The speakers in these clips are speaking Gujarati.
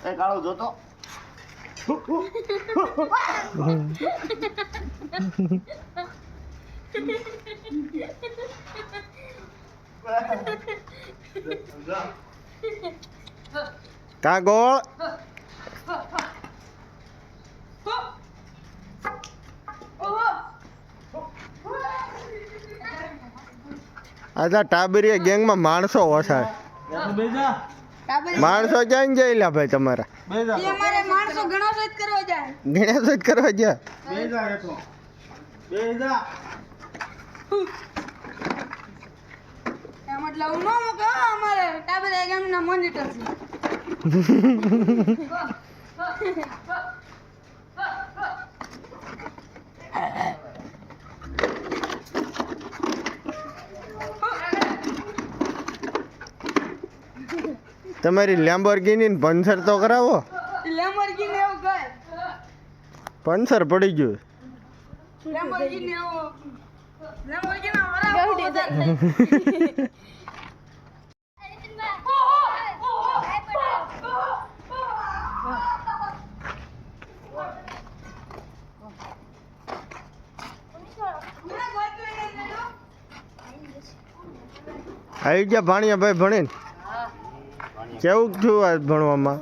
એ કાળો જોતો કા ગોળ આજા ટાબરીયા ગેંગમાં માણસો ઓછા માણસો ક્યાં જઈલા ભાઈ તમારા માણસો ગણોસ જ કરવા જાય ગણેશ જ કરવા ગયા મતલબ હું નો મૂકે અમારે ટાબરિયા ગામના મોનિટર છે તમારી લેમ્બોર્ગિની પંચર તો કરાવો લેમ્બોર્ગિની એવું કહે પંચર પડી ગયું લેમ્બોર્ગિની એવું લેમ્બોર્ગિની વરાવ આવી ગયા ભાણિયા ભાઈ ભણીને કેવું થયું આજ ભણવામાં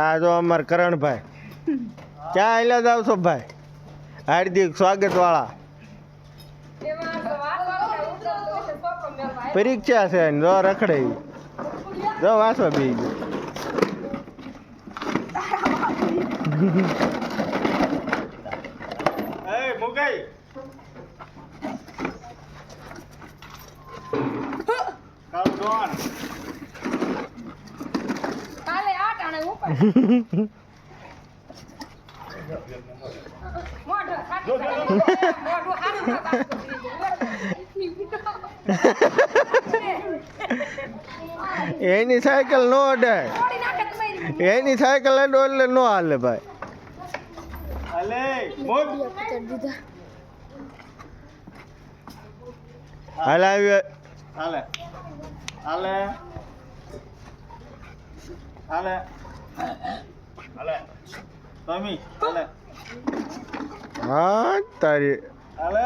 આ જો અમાર કરણભાઈ ક્યાં આયલા જાવ છો ભાઈ હાર્દિક સ્વાગત વાળા પરીક્ષા છે જો રખડે જો વાંચવા બી કાલે 8 આણે ઉપર મોઢો એની સાયકલ નો અડાય એની સાયકલ અડો એટલે નો હાલે ભાઈ હાલે આવી હાલે હાલે હાલે હાલે તમી હાલે હા તારી હાલે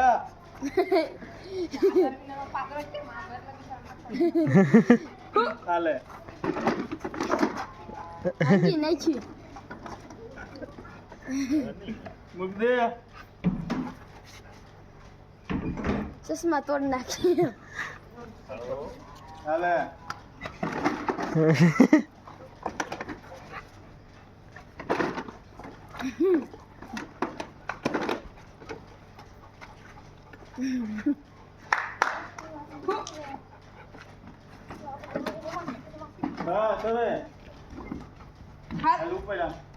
હાલે હાજી નહીં મૂક દે ચશ્મા તોડ નાખી હાલે હા ચલે હાલ ઉપર આમ